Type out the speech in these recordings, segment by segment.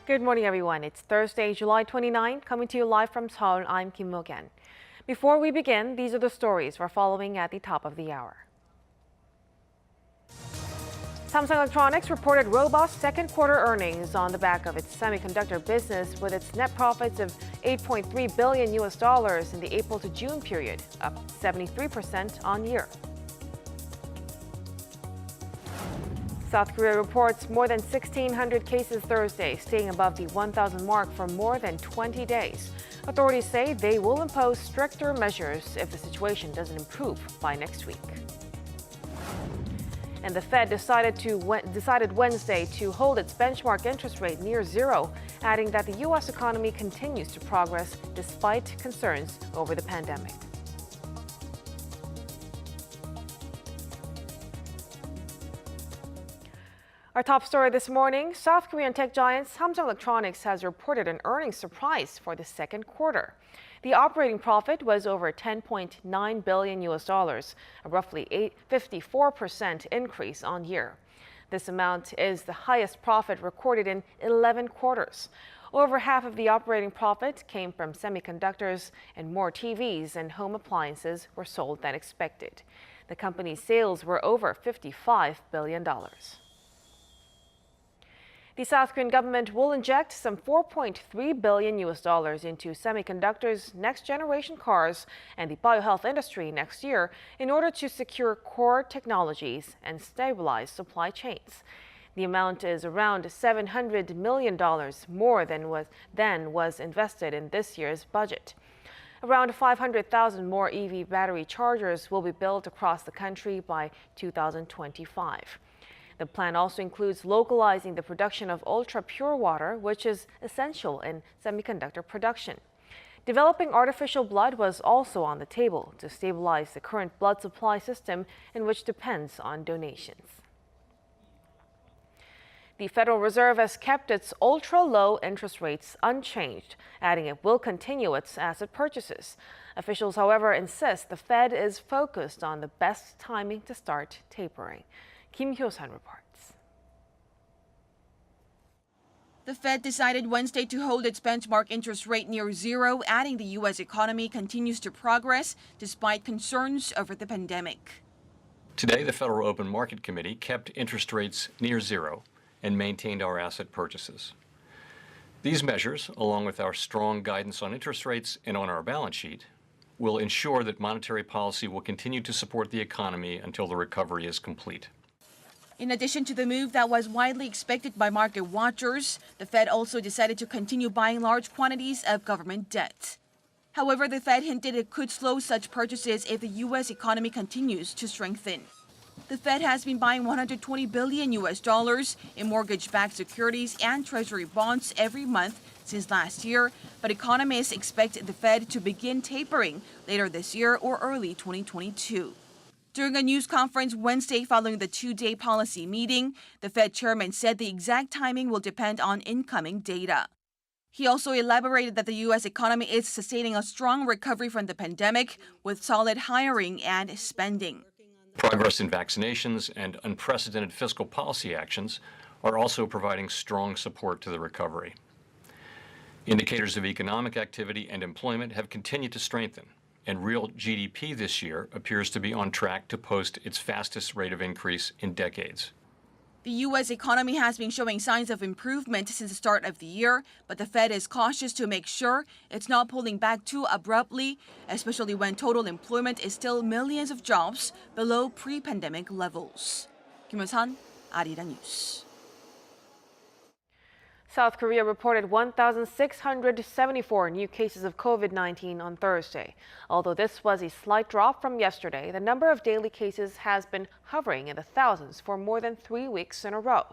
Good morning, everyone. It's Thursday, July 29, coming to you live from Seoul. I'm Kim Mo-gan. Before we begin, these are the stories we're following at the top of the hour. Samsung Electronics reported robust second quarter earnings on the back of its semiconductor business, with its net profits of $8.3 billion in the April to June period, up 73% on year. South Korea reports more than 1,600 cases Thursday, staying above the 1,000 mark for more than 20 days. Authorities say they will impose stricter measures if the situation doesn't improve by next week. And the Fed decided Wednesday to hold its benchmark interest rate near zero, adding that the U.S. economy continues to progress despite concerns over the pandemic. Our top story this morning, South Korean tech giant Samsung Electronics has reported an earnings surprise for the second quarter. The operating profit was over $10.9 billion, a roughly 54% increase on year. This amount is the highest profit recorded in 11 quarters. Over half of the operating profit came from semiconductors, and more TVs and home appliances were sold than expected. The company's sales were over $55 billion. The South Korean government will inject some $4.3 billion into semiconductors, next-generation cars, and the biohealth industry next year in order to secure core technologies and stabilize supply chains. The amount is around $700 million more than was invested in this year's budget. Around 500,000 more EV battery chargers will be built across the country by 2025. The plan also includes localizing the production of ultra-pure water, which is essential in semiconductor production. Developing artificial blood was also on the table to stabilize the current blood supply system, in which depends on donations. The Federal Reserve has kept its ultra-low interest rates unchanged, adding it will continue its asset purchases. Officials, however, insist the Fed is focused on the best timing to start tapering. Kim Hyo-sun reports. The Fed decided Wednesday to hold its benchmark interest rate near zero, adding the U.S. economy continues to progress despite concerns over the pandemic. Today, the Federal Open Market Committee kept interest rates near zero and maintained our asset purchases. These measures, along with our strong guidance on interest rates and on our balance sheet, will ensure that monetary policy will continue to support the economy until the recovery is complete. In addition to the move that was widely expected by market watchers, the Fed also decided to continue buying large quantities of government debt. However, the Fed hinted it could slow such purchases if the U.S. economy continues to strengthen. The Fed has been buying $120 billion in mortgage-backed securities and treasury bonds every month since last year, but economists expect the Fed to begin tapering later this year or early 2022. During a news conference Wednesday following the two-day policy meeting, the Fed chairman said the exact timing will depend on incoming data. He also elaborated that the U.S. economy is sustaining a strong recovery from the pandemic with solid hiring and spending. Progress in vaccinations and unprecedented fiscal policy actions are also providing strong support to the recovery. Indicators of economic activity and employment have continued to strengthen, and real GDP this year appears to be on track to post its fastest rate of increase in decades. The U.S. economy has been showing signs of improvement since the start of the year, but the Fed is cautious to make sure it's not pulling back too abruptly, especially when total employment is still millions of jobs below pre-pandemic levels. Kim Hyo-sun, Arirang News. South Korea reported 1,674 new cases of COVID-19 on Thursday. Although this was a slight drop from yesterday, the number of daily cases has been hovering in the thousands for more than 3 weeks in a row.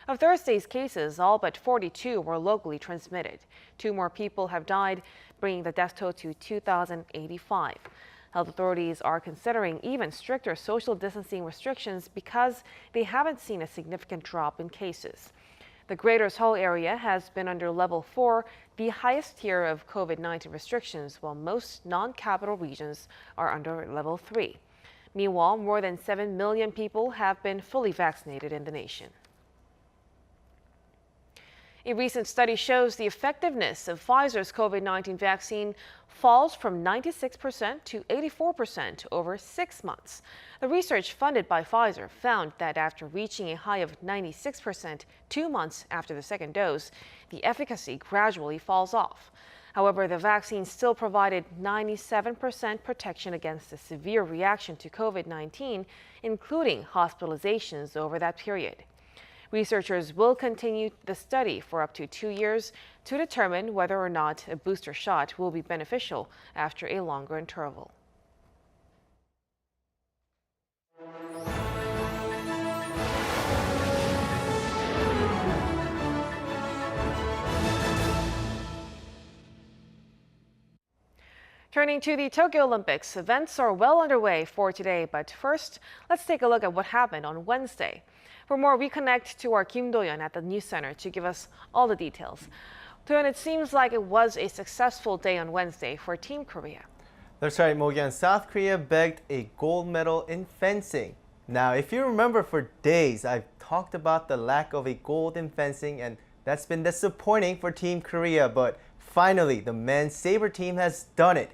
Of Thursday's cases, all but 42 were locally transmitted. 2 more people have died, bringing the death toll to 2,085. Health authorities are considering even stricter social distancing restrictions because they haven't seen a significant drop in cases. The Greater Seoul area has been under level 4, the highest tier of COVID-19 restrictions, while most non-capital regions are under level 3. Meanwhile, more than 7 million people have been fully vaccinated in the nation. A recent study shows the effectiveness of Pfizer's COVID-19 vaccine falls from 96% to 84% over 6 months. The research funded by Pfizer found that after reaching a high of 96% 2 months after the second dose, the efficacy gradually falls off. However, the vaccine still provided 97% protection against a severe reaction to COVID-19, including hospitalizations over that period. Researchers will continue the study for up to 2 years to determine whether or not a booster shot will be beneficial after a longer interval. Turning to the Tokyo Olympics, events are well underway for today, but first, let's take a look at what happened on Wednesday. For more, we connect to our Kim Do-yeon at the News Center to give us all the details. Do-yeon, it seems like it was a successful day on Wednesday for Team Korea. That's right, Mo-kyun. South Korea bagged a gold medal in fencing. Now, if you remember, for days I've talked about the lack of a gold in fencing, and that's been disappointing for Team Korea, but finally, the men's sabre team has done it.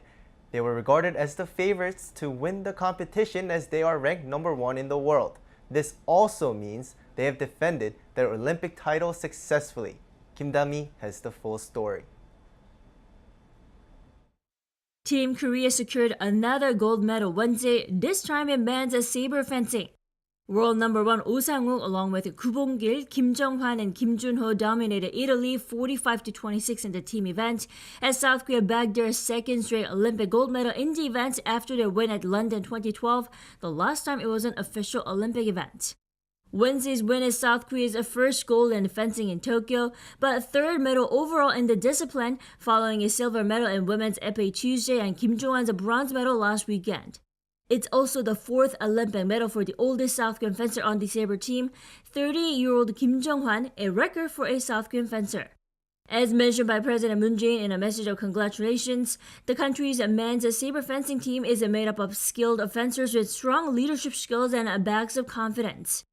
They were regarded as the favorites to win the competition as they are ranked #1 in the world. This also means they have defended their Olympic title successfully. Kim Da-mi has the full story. Team Korea secured another gold medal Wednesday, this time in men's sabre fencing. World #1 Hwang Sun-woo along with Koo Bong-gil, Kim Jong-hwan and Kim Jun-ho dominated Italy 45-26 in the team event as South Korea bagged their second straight Olympic gold medal in the event after their win at London 2012, the last time it was an official Olympic event. Wednesday's win is South Korea's first gold in fencing in Tokyo, but third medal overall in the discipline following a silver medal in women's épée Tuesday and Kim Jong-hwan's bronze medal last weekend. It's also the fourth Olympic medal for the oldest South Korean fencer on the sabre team, 38-year-old Kim Jong-hwan, a record for a South Korean fencer. As mentioned by President Moon Jae-in in a message of congratulations, the country's men's sabre fencing team is made up of skilled fencers with strong leadership skills and bags of confidence.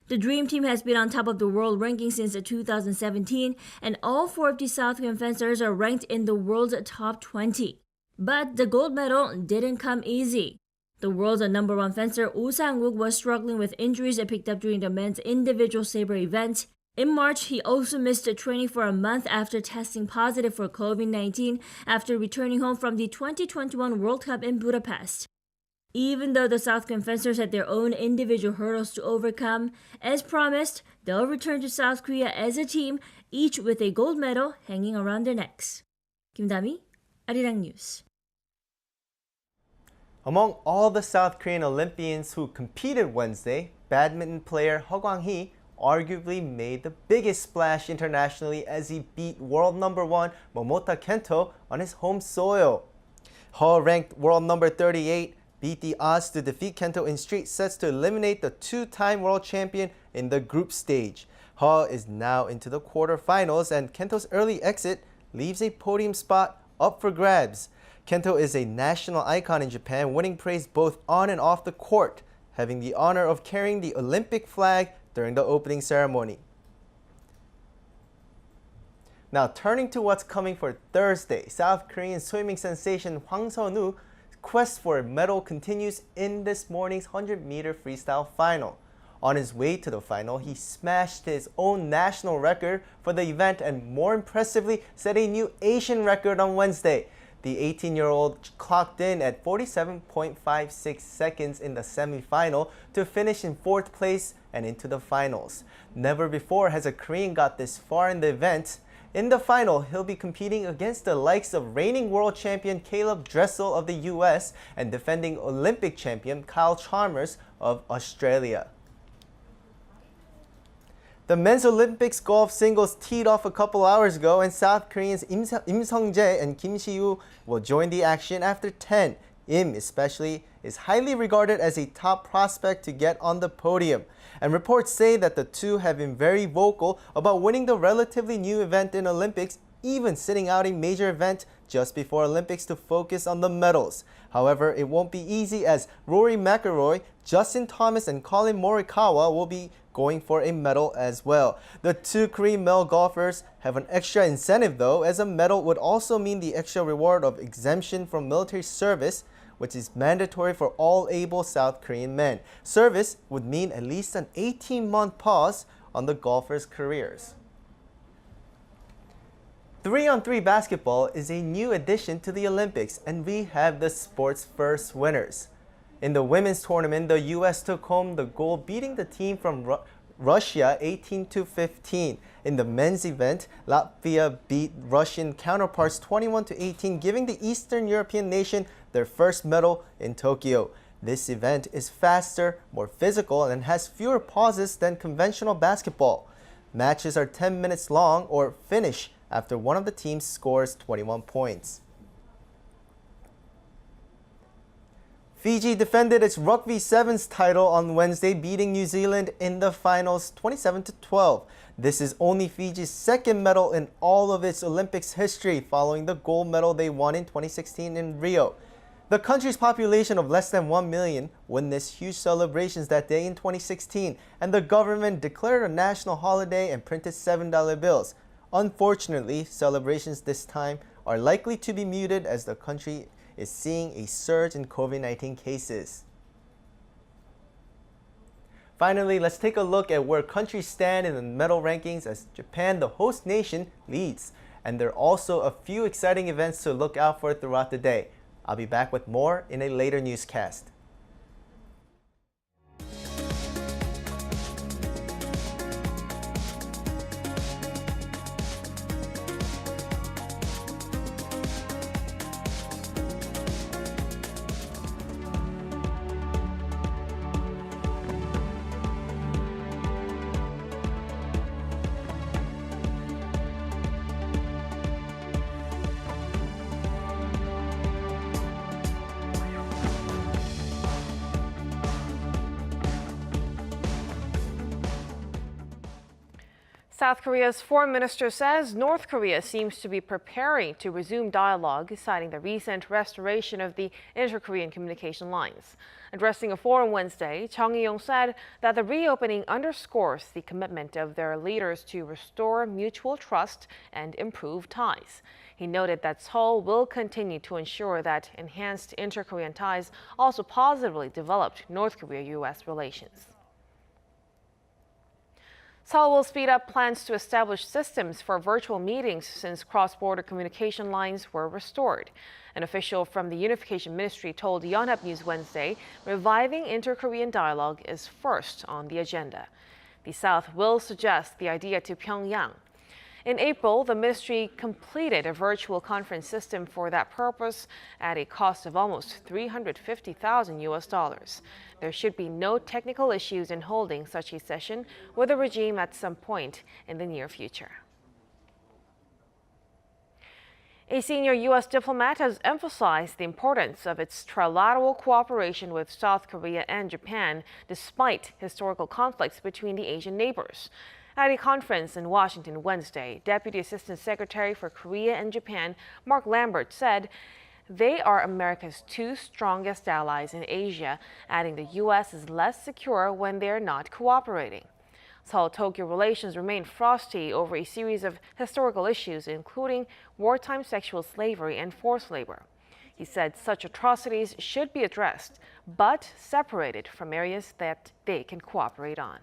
The Dream Team has been on top of the world ranking since 2017, and all 4 of the South Korean fencers are ranked in the world's top 20. But the gold medal didn't come easy. The world's #1 fencer Hwang Sun-woo was struggling with injuries picked up during the men's individual sabre event. In March, he also missed training for a month after testing positive for COVID-19 after returning home from the 2021 World Cup in Budapest. Even though the South Korean fencers had their own individual hurdles to overcome, as promised, they'll return to South Korea as a team, each with a gold medal hanging around their necks. Kim Da-mi, Arirang News. Among all the South Korean Olympians who competed Wednesday, badminton player Heo Kwang-hee arguably made the biggest splash internationally as he beat world #1 Momota Kento on his home soil. Heo, ranked world number 38, beat the odds to defeat Kento in straight sets to eliminate the 2-time world champion in the group stage. Heo is now into the quarterfinals, and Kento's early exit leaves a podium spot up for grabs. Kento is a national icon in Japan, winning praise both on and off the court, having the honor of carrying the Olympic flag during the opening ceremony. Now, turning to what's coming for Thursday, South Korean swimming sensation Hwang Sun-woo's quest for a medal continues in this morning's 100-meter freestyle final. On his way to the final, he smashed his own national record for the event and, more impressively, set a new Asian record on Wednesday. The 18-year-old clocked in at 47.56 seconds in the semifinal to finish in 4th place and into the finals. Never before has a Korean got this far in the event. In the final, he'll be competing against the likes of reigning world champion Caleb Dressel of the US and defending Olympic champion Kyle Chalmers of Australia. The men's Olympics golf singles teed off a couple hours ago, and South Koreans Im Sung-jae and Kim Si-woo will join the action after 10. Im especially is highly regarded as a top prospect to get on the podium, and reports say that the two have been very vocal about winning the relatively new event in Olympics, even sitting out a major event just before Olympics to focus on the medals. However, it won't be easy as Rory McIlroy, Justin Thomas, and Colin Morikawa will be going for a medal as well. The two Korean male golfers have an extra incentive though, as a medal would also mean the extra reward of exemption from military service, which is mandatory for all able South Korean men. Service would mean at least an 18-month pause on the golfers' careers. 3-on-3 basketball is a new addition to the Olympics, and we have the sport's first winners. In the women's tournament, the U.S. took home the gold, beating the team from Russia 18-15. In the men's event, Latvia beat Russian counterparts 21-18, giving the Eastern European nation their first medal in Tokyo. This event is faster, more physical, and has fewer pauses than conventional basketball. Matches are 10 minutes long or finish after one of the teams scores 21 points. Fiji defended its Rugby Sevens title on Wednesday, beating New Zealand in the finals 27-12. This is only Fiji's second medal in all of its Olympics history, following the gold medal they won in 2016 in Rio. The country's population of less than 1 million witnessed huge celebrations that day in 2016, and the government declared a national holiday and printed $7 bills. Unfortunately, celebrations this time are likely to be muted as the country is seeing a surge in COVID-19 cases. Finally, let's take a look at where countries stand in the medal rankings as Japan, the host nation, leads. And there are also a few exciting events to look out for throughout the day. I'll be back with more in a later newscast. South Korea's foreign minister says North Korea seems to be preparing to resume dialogue, citing the recent restoration of the inter-Korean communication lines. Addressing a forum Wednesday, Chung Eui-yong said that the reopening underscores the commitment of their leaders to restore mutual trust and improve ties. He noted that Seoul will continue to ensure that enhanced inter-Korean ties also positively developed North Korea-U.S. relations. Seoul will speed up plans to establish systems for virtual meetings since cross-border communication lines were restored. An official from the Unification Ministry told Yonhap News Wednesday reviving inter-Korean dialogue is first on the agenda. The South will suggest the idea to Pyongyang. In April, the ministry completed a virtual conference system for that purpose at a cost of almost $350,000. There should be no technical issues in holding such a session with the regime at some point in the near future. A senior U.S. diplomat has emphasized the importance of its trilateral cooperation with South Korea and Japan, despite historical conflicts between the Asian neighbors. At a conference in Washington Wednesday, Deputy Assistant Secretary for Korea and Japan, Mark Lambert, said they are America's two strongest allies in Asia, adding the U.S. is less secure when they're not cooperating. Seoul-Tokyo relations remain frosty over a series of historical issues, including wartime sexual slavery and forced labor. He said such atrocities should be addressed, but separated from areas that they can cooperate on.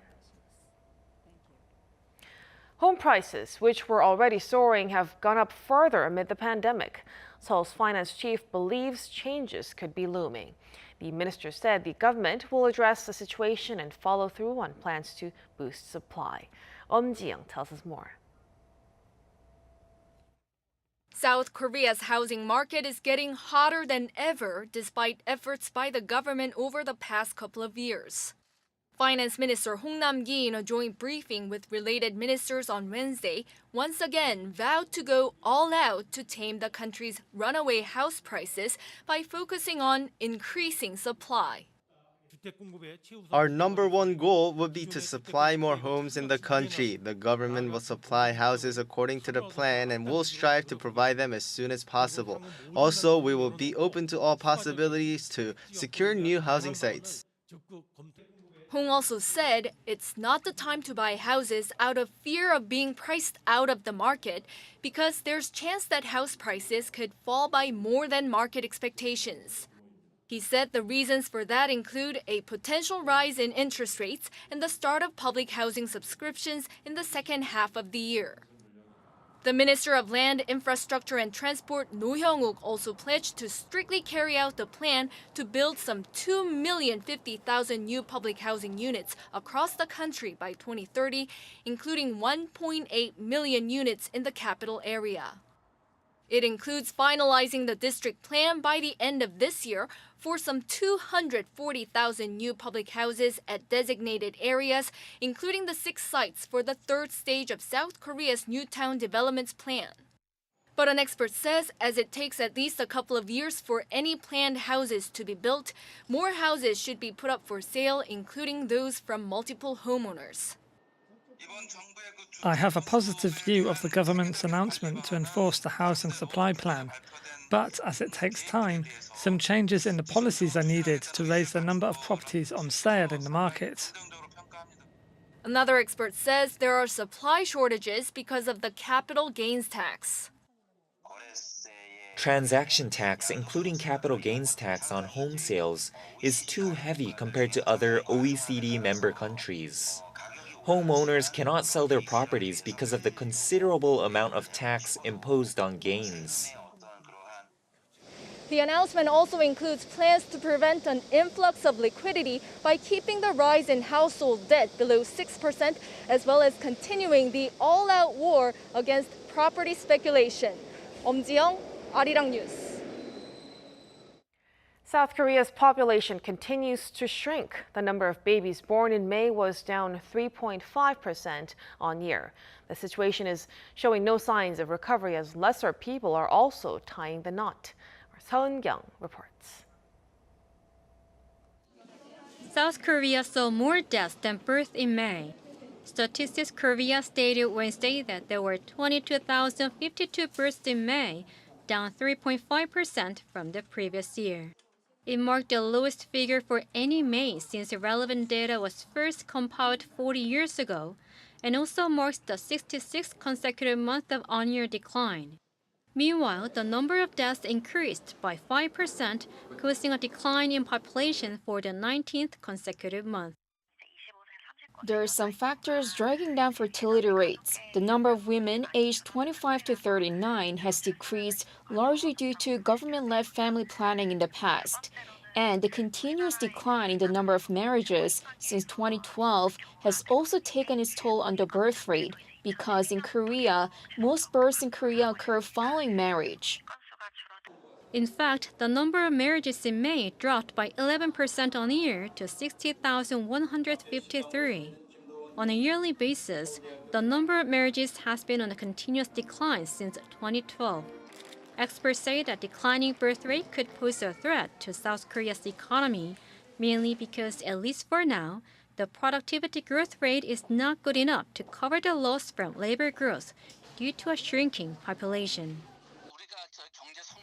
Home prices, which were already soaring, have gone up further amid the pandemic. Seoul's finance chief believes changes could be looming. The minister said the government will address the situation and follow through on plans to boost supply. Ji-young tells us more. South Korea's housing market is getting hotter than ever despite efforts by the government over the past couple of years. Finance Minister Hong Nam-gi, in a joint briefing with related ministers on Wednesday, once again vowed to go all out to tame the country's runaway house prices by focusing on increasing supply. Our number one goal would be to supply more homes in the country. The government will supply houses according to the plan and will strive to provide them as soon as possible. Also, we will be open to all possibilities to secure new housing sites. Hwang also said it's not the time to buy houses out of fear of being priced out of the market because there's chance that house prices could fall by more than market expectations. He said the reasons for that include a potential rise in interest rates and the start of public housing subscriptions in the second half of the year. The Minister of Land, Infrastructure and Transport, No Hyung-wook, also pledged to strictly carry out the plan to build some 2,050,000 new public housing units across the country by 2030, including 1.8 million units in the capital area. It includes finalizing the district plan by the end of this year for some 240,000 new public houses at designated areas, including the 6 sites for the third stage of South Korea's New Town Development's plan. But an expert says as it takes at least a couple of years for any planned houses to be built, more houses should be put up for sale, including those from multiple homeowners. I have a positive view of the government's announcement to enforce the housing supply plan. But as it takes time, some changes in the policies are needed to raise the number of properties on sale in the market. Another expert says there are supply shortages because of the capital gains tax. Transaction tax, including capital gains tax on home sales, is too heavy compared to other OECD member countries. Homeowners cannot sell their properties because of the considerable amount of tax imposed on gains. The announcement also includes plans to prevent an influx of liquidity by keeping the rise in household debt below 6%, as well as continuing the all-out war against property speculation. Ji-young, Arirang News. South Korea's population continues to shrink. The number of babies born in May was down 3.5% on year. The situation is showing no signs of recovery as lesser people are also tying the knot. Seon-kyung reports. South Korea saw more deaths than births in May. Statistics Korea stated Wednesday that there were 22,052 births in May, down 3.5% from the previous year. It marked the lowest figure for any May since the relevant data was first compiled 40 years ago, and also marks the 66th consecutive month of on-year decline. Meanwhile, the number of deaths increased by 5%, causing a decline in population for the 19th consecutive month. There are some factors dragging down fertility rates. The number of women aged 25 to 39 has decreased largely due to government-led family planning in the past. And the continuous decline in the number of marriages since 2012 has also taken its toll on the birth rate, because in Korea, most births in Korea occur following marriage. In fact, the number of marriages in May dropped by 11% on year to 60,153. On a yearly basis, the number of marriages has been on a continuous decline since 2012. Experts say that declining birth rate could pose a threat to South Korea's economy, mainly because, at least for now, the productivity growth rate is not good enough to cover the loss from labor growth due to a shrinking population.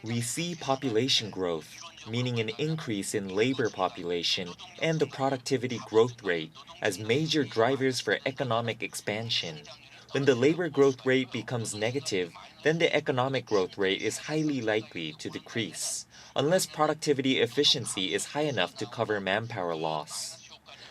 We see population growth, meaning an increase in labor population and the productivity growth rate, as major drivers for economic expansion. When the labor growth rate becomes negative, then the economic growth rate is highly likely to decrease, unless productivity efficiency is high enough to cover manpower loss.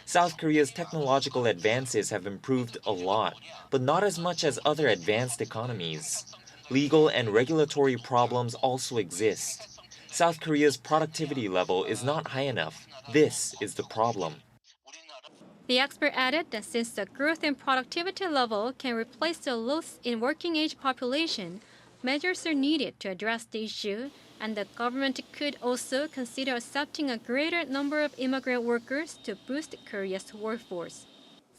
South Korea's technological advances have improved a lot, but not as much as other advanced economies. Legal and regulatory problems also exist. South Korea's productivity level is not high enough. This is the problem. The expert added that since the growth in productivity level can replace the loss in working age population, measures are needed to address the issue, and the government could also consider accepting a greater number of immigrant workers to boost Korea's workforce.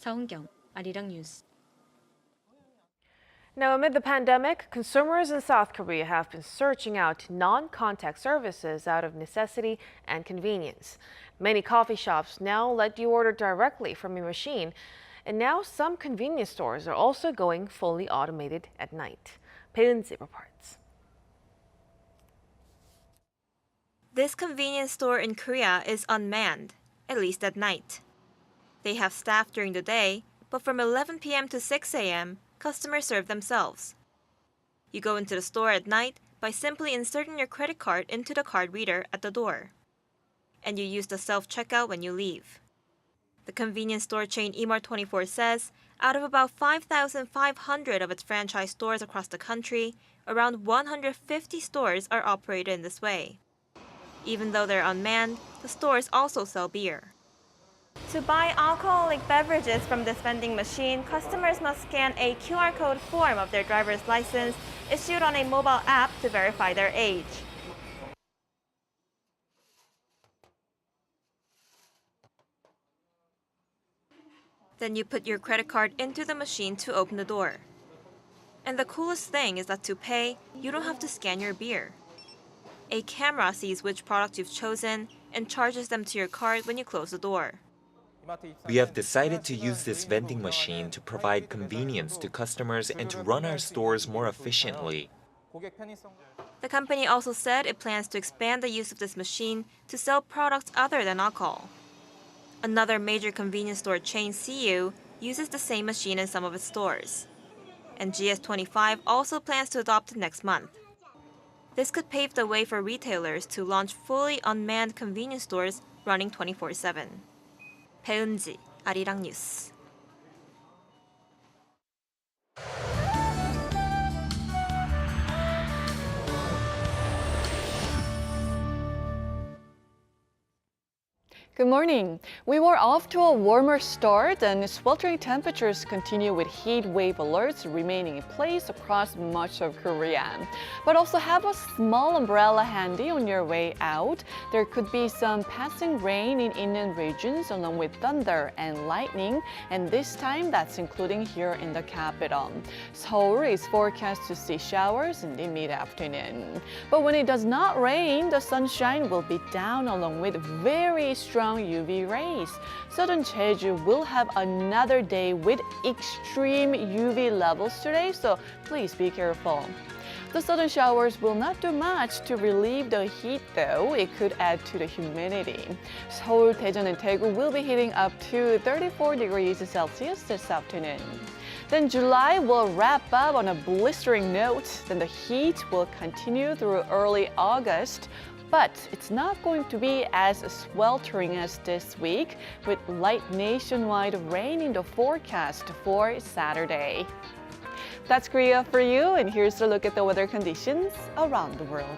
Seon-kyung, Arirang News. Now, amid the pandemic, consumers in South Korea have been searching out non-contact services out of necessity and convenience. Many coffee shops now let you order directly from your machine, and now some convenience stores are also going fully automated at night. Peunsi reports. This convenience store in Korea is unmanned, at least at night. They have staff during the day, but from 11 p.m. to 6 a.m., customers serve themselves. You go into the store at night by simply inserting your credit card into the card reader at the door. And you use the self-checkout when you leave. The convenience store chain Imar24 says out of about 5,500 of its franchise stores across the country, around 150 stores are operated in this way. Even though they're unmanned, the stores also sell beer. To buy alcoholic beverages from this vending machine, customers must scan a QR code form of their driver's license issued on a mobile app to verify their age. Then you put your credit card into the machine to open the door. And the coolest thing is that to pay, you don't have to scan your beer. A camera sees which product you've chosen and charges them to your card when you close the door. We have decided to use this vending machine to provide convenience to customers and to run our stores more efficiently. The company also said it plans to expand the use of this machine to sell products other than alcohol. Another major convenience store chain, CU, uses the same machine in some of its stores. And GS25 also plans to adopt it next month. This could pave the way for retailers to launch fully unmanned convenience stores running 24/7. 배은지, 아리랑 뉴스. Good morning. We were off to a warmer start and sweltering temperatures continue with heat wave alerts remaining in place across much of Korea. But also have a small umbrella handy on your way out. There could be some passing rain in inland regions along with thunder and lightning, and this time that's including here in the capital. Seoul is forecast to see showers in the mid-afternoon. But when it does not rain, the sunshine will be down along with very strong UV rays. Southern Jeju will have another day with extreme UV levels today, so please be careful. The sudden showers will not do much to relieve the heat though. It could add to the humidity. Seoul, Daejeon, and Daegu will be heating up to 34 degrees Celsius this afternoon. Then July will wrap up on a blistering note. Then the heat will continue through early August. But it's not going to be as sweltering as this week, with light nationwide rain in the forecast for Saturday. That's Korea for you, and here's a look at the weather conditions around the world.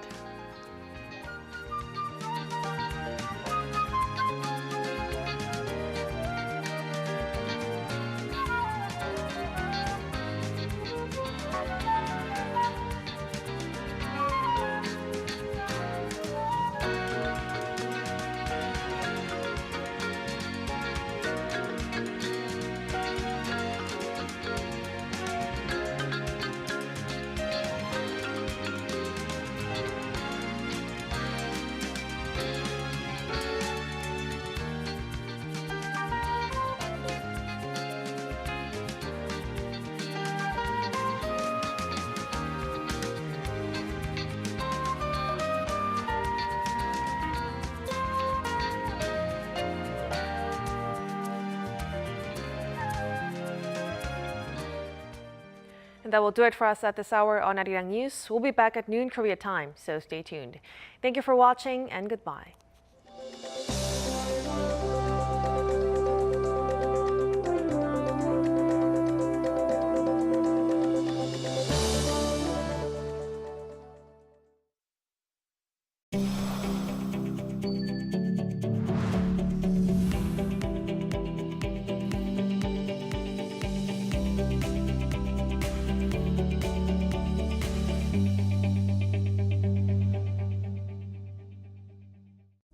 And that will do it for us at this hour on Arirang News. We'll be back at noon Korea time, so stay tuned. Thank you for watching and goodbye.